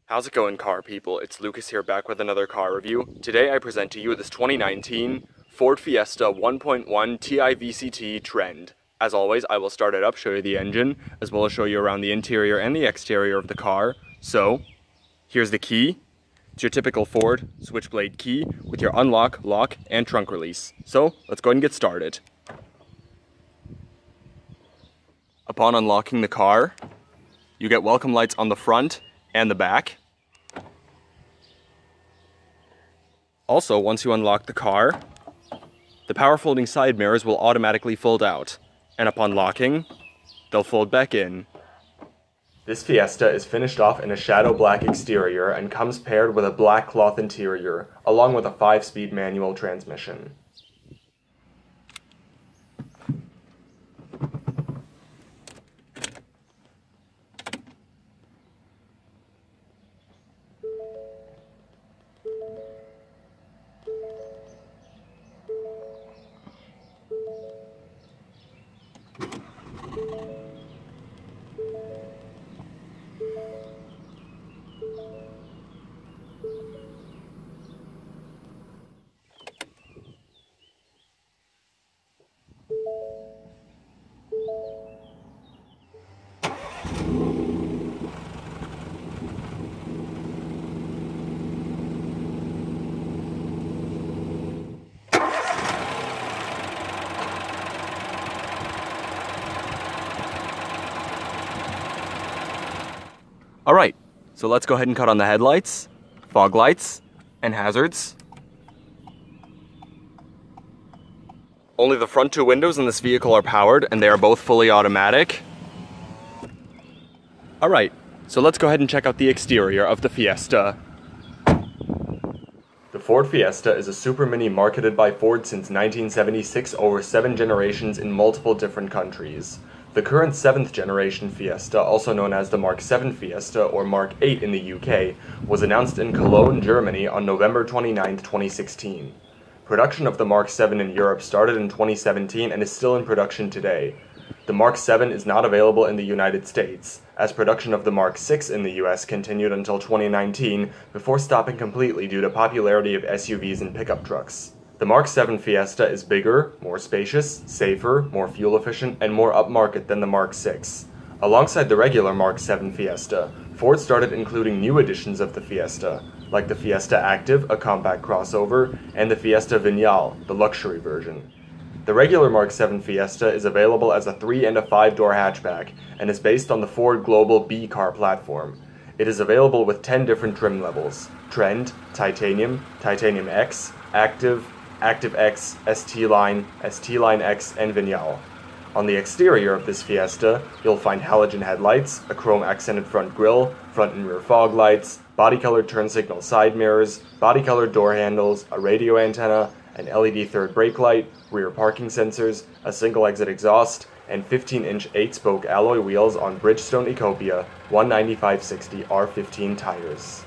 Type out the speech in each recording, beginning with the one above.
How's it going, car people? It's Lucas here, back with another car review. Today I present to you this 2019 Ford Fiesta 1.1 Ti-VCT Trend. As always, I will start it up, show you the engine, as well as show you around the interior and the exterior of the car. So, here's the key. It's your typical Ford switchblade key with your unlock, lock, and trunk release. So, let's go ahead and get started. Upon unlocking the car, you get welcome lights on the front and the back. Also, once you unlock the car, the power folding side mirrors will automatically fold out, and upon locking, they'll fold back in. This Fiesta is finished off in a shadow black exterior and comes paired with a black cloth interior, along with a 5-speed manual transmission. Alright, so let's go ahead and cut on the headlights, fog lights, and hazards. Only the front two windows in this vehicle are powered, and they are both fully automatic. Alright, so let's go ahead and check out the exterior of the Fiesta. The Ford Fiesta is a super mini marketed by Ford since 1976, over 7 generations in multiple different countries. The current 7th generation Fiesta, also known as the Mark 7 Fiesta or Mark 8 in the UK, was announced in Cologne, Germany on November 29, 2016. Production of the Mark 7 in Europe started in 2017 and is still in production today. The Mark 7 is not available in the United States, as production of the Mark 6 in the US continued until 2019 before stopping completely due to popularity of SUVs and pickup trucks. The Mark 7 Fiesta is bigger, more spacious, safer, more fuel efficient, and more upmarket than the Mark 6. Alongside the regular Mark 7 Fiesta, Ford started including new editions of the Fiesta, like the Fiesta Active, a compact crossover, and the Fiesta Vignale, the luxury version. The regular Mark 7 Fiesta is available as a 3- and a 5-door hatchback, and is based on the Ford Global B-Car platform. It is available with 10 different trim levels: Trend, Titanium, Titanium X, Active, Active X, ST-Line, ST-Line X, and Vignale. On the exterior of this Fiesta, you'll find halogen headlights, a chrome-accented front grille, front and rear fog lights, body-colored turn signal side mirrors, body-colored door handles, a radio antenna, an LED third brake light, rear parking sensors, a single-exit exhaust, and 15-inch 8-spoke alloy wheels on Bridgestone Ecopia 195/60 R15 tires.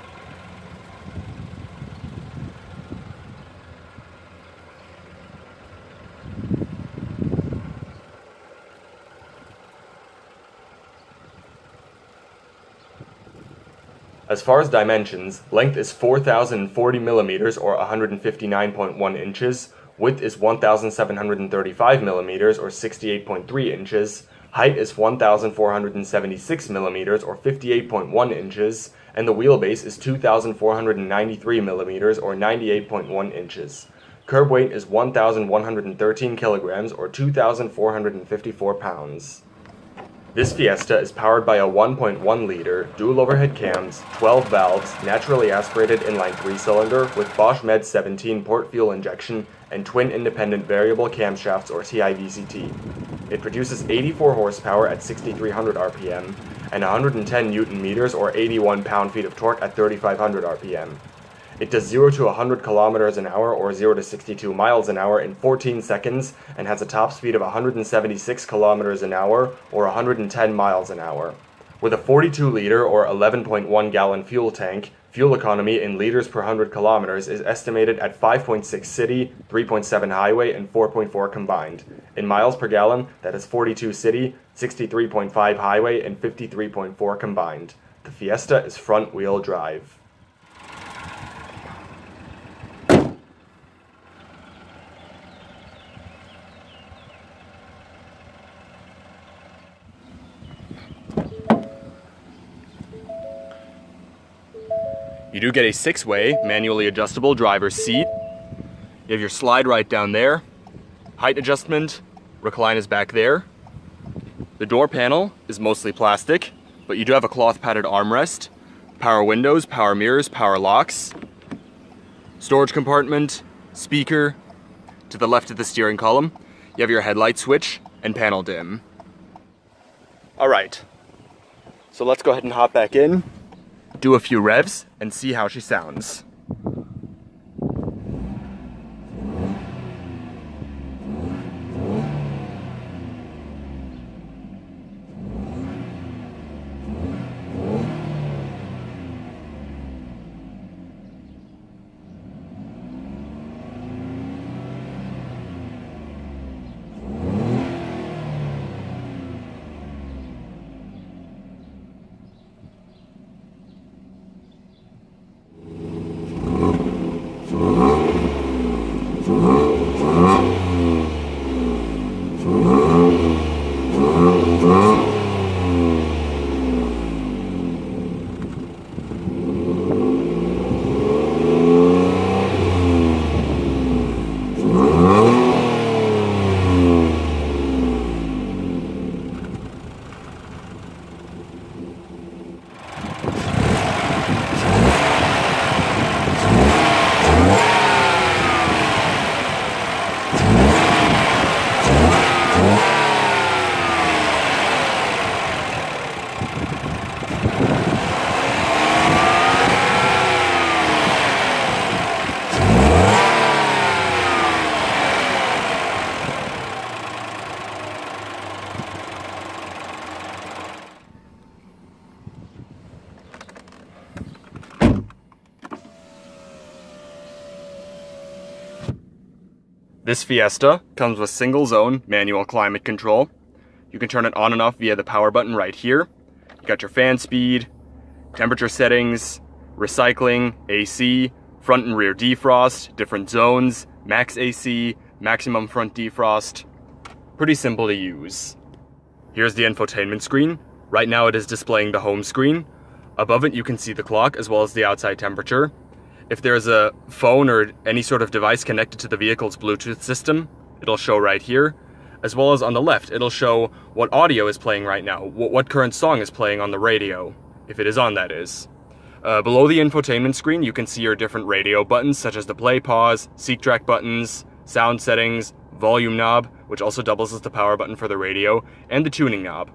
As far as dimensions, length is 4,040 millimeters or 159.1 inches, width is 1,735 millimeters or 68.3 inches, height is 1,476 millimeters or 58.1 inches, and the wheelbase is 2,493 millimeters or 98.1 inches. Curb weight is 1,113 kilograms or 2,454 pounds. This Fiesta is powered by a 1.1-liter, dual overhead cams, 12 valves, naturally aspirated inline 3-cylinder with Bosch Med 17 port fuel injection and twin independent variable camshafts or Ti-VCT. It produces 84 horsepower at 6,300 RPM and 110 Newton meters or 81 pound-feet of torque at 3,500 RPM. It does 0 to 100 kilometers an hour or 0 to 62 miles an hour in 14 seconds and has a top speed of 176 kilometers an hour or 110 miles an hour. With a 42-liter or 11.1-gallon fuel tank, fuel economy in liters per 100 kilometers is estimated at 5.6 city, 3.7 highway, and 4.4 combined. In miles per gallon, that is 42 city, 63.5 highway, and 53.4 combined. The Fiesta is front-wheel drive. You do get a 6-way, manually adjustable driver's seat. You have your slide right down there. Height adjustment, recline is back there. The door panel is mostly plastic, but you do have a cloth padded armrest, power windows, power mirrors, power locks, storage compartment, speaker. To the left of the steering column, you have your headlight switch and panel dim. Alright, so let's go ahead and hop back in, do a few revs, and see how she sounds. This Fiesta comes with single zone manual climate control. You can turn it on and off via the power button right here. You got your fan speed, temperature settings, recycling, AC, front and rear defrost, different zones, max AC, maximum front defrost. Pretty simple to use. Here's the infotainment screen. Right now it is displaying the home screen. Above it you can see the clock as well as the outside temperature. If there's a phone or any sort of device connected to the vehicle's Bluetooth system, it'll show right here. As well as on the left, it'll show what audio is playing right now, what current song is playing on the radio, if it is on, that is. Below the infotainment screen, you can see your different radio buttons, such as the play, pause, seek track buttons, sound settings, volume knob, which also doubles as the power button for the radio, and the tuning knob.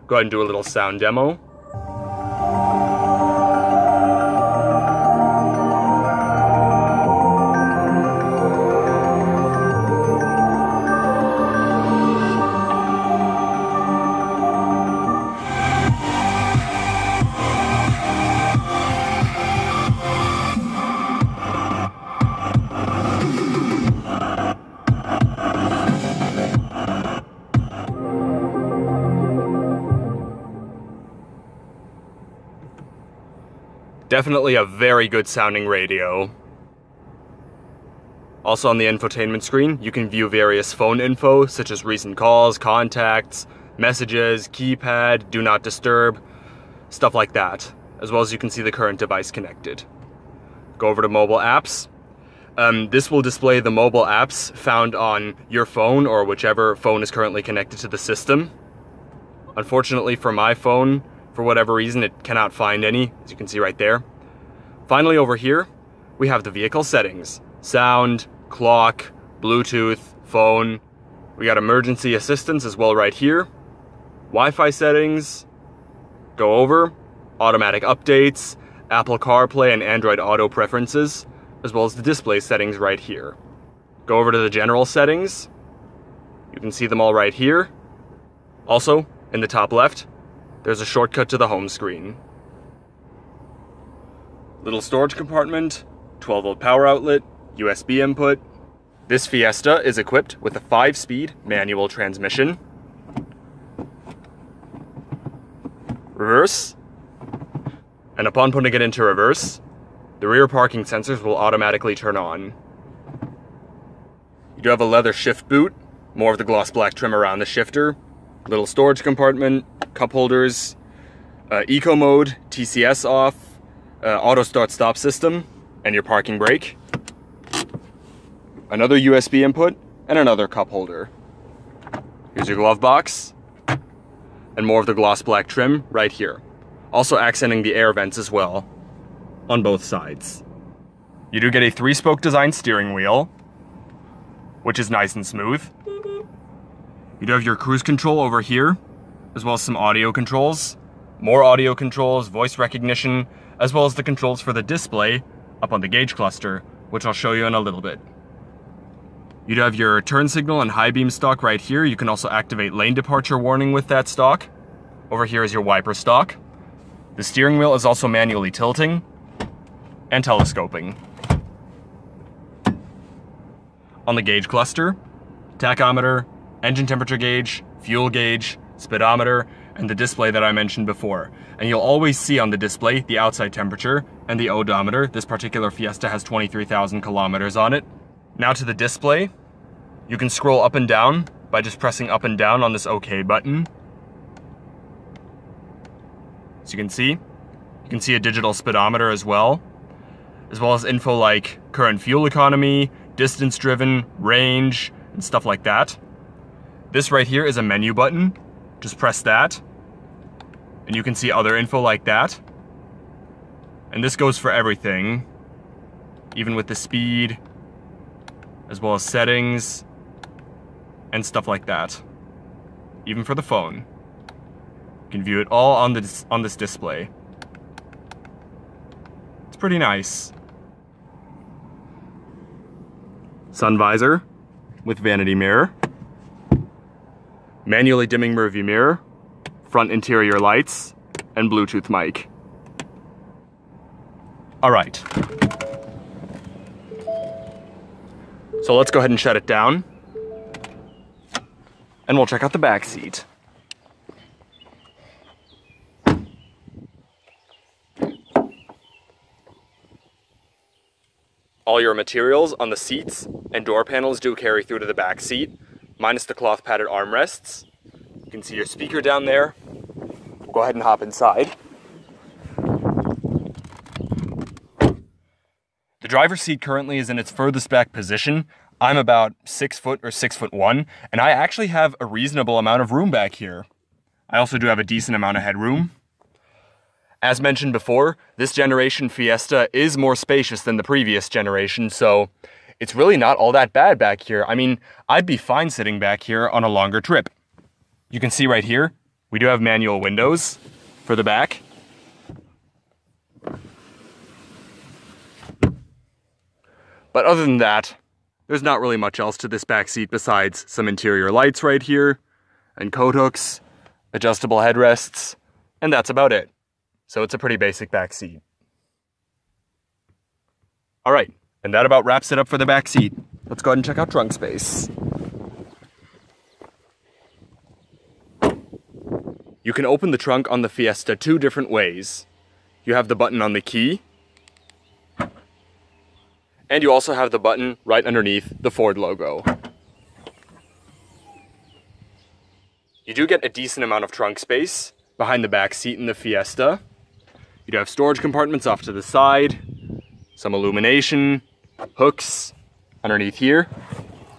Go ahead and do a little sound demo. Definitely a very good sounding radio. Also on the infotainment screen, you can view various phone info, such as recent calls, contacts, messages, keypad, do not disturb, stuff like that. As well as you can see the current device connected. Go over to mobile apps. This will display the mobile apps found on your phone or whichever phone is currently connected to the system. Unfortunately for my phone, for whatever reason, it cannot find any, as you can see right there. Finally, over here, we have the vehicle settings. Sound, clock, Bluetooth, phone. We got emergency assistance as well right here. Wi-Fi settings. Go over. Automatic updates, Apple CarPlay and Android Auto preferences, as well as the display settings right here. Go over to the general settings. You can see them all right here. Also, in the top left, there's a shortcut to the home screen. Little storage compartment, 12-volt power outlet, USB input. This Fiesta is equipped with a 5-speed manual transmission. Reverse. And upon putting it into reverse, the rear parking sensors will automatically turn on. You do have a leather shift boot, more of the gloss black trim around the shifter, little storage compartment, cup holders, eco mode, TCS off, auto start stop system, and your parking brake. Another USB input, and another cup holder. Here's your glove box, and more of the gloss black trim right here. Also accenting the air vents as well, on both sides. You do get a 3-spoke design steering wheel, which is nice and smooth. You do have your cruise control over here, as well as some audio controls. More audio controls, voice recognition, as well as the controls for the display up on the gauge cluster, which I'll show you in a little bit. You do have your turn signal and high beam stalk right here. You can also activate lane departure warning with that stalk. Over here is your wiper stalk. The steering wheel is also manually tilting and telescoping. On the gauge cluster, tachometer, engine temperature gauge, fuel gauge, speedometer, and the display that I mentioned before. And you'll always see on the display the outside temperature and the odometer. This particular Fiesta has 23,000 kilometers on it. Now to the display. You can scroll up and down by just pressing up and down on this OK button. So you can see a digital speedometer as well as info like current fuel economy, distance driven, range, and stuff like that. This right here is a menu button. Just press that, and you can see other info like that. And this goes for everything, even with the speed, as well as settings, and stuff like that. Even for the phone. You can view it all on this display. It's pretty nice. Sun visor with vanity mirror. Manually dimming rearview mirror, front interior lights, and Bluetooth mic. Alright. So let's go ahead and shut it down. And we'll check out the back seat. All your materials on the seats and door panels do carry through to the back seat, minus the cloth padded armrests. You can see your speaker down there. Go ahead and hop inside. The driver's seat currently is in its furthest back position. I'm about 6 foot or 6'1", and I actually have a reasonable amount of room back here. I also do have a decent amount of headroom. As mentioned before, this generation Fiesta is more spacious than the previous generation, so it's really not all that bad back here. I mean, I'd be fine sitting back here on a longer trip. You can see right here, we do have manual windows for the back. But other than that, there's not really much else to this back seat besides some interior lights right here, and coat hooks, adjustable headrests, and that's about it. So it's a pretty basic back seat. Alright, and that about wraps it up for the back seat. Let's go ahead and check out trunk space. You can open the trunk on the Fiesta 2 different ways. You have the button on the key, and you also have the button right underneath the Ford logo. You do get a decent amount of trunk space behind the back seat in the Fiesta. You do have storage compartments off to the side, some illumination, hooks underneath here,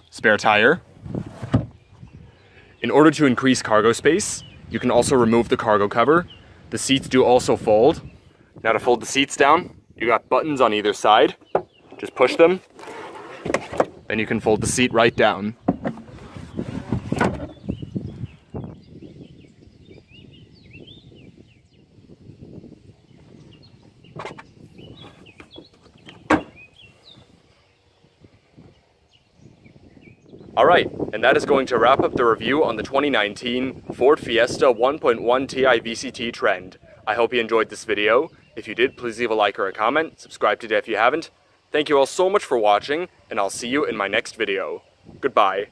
spare tire. In order to increase cargo space, you can also remove the cargo cover. The seats do also fold. Now to fold the seats down, you got buttons on either side. Just push them, then you can fold the seat right down. Alright, and that is going to wrap up the review on the 2019 Ford Fiesta 1.1 Ti-VCT Trend. I hope you enjoyed this video. If you did, please leave a like or a comment. Subscribe today if you haven't. Thank you all so much for watching, and I'll see you in my next video. Goodbye.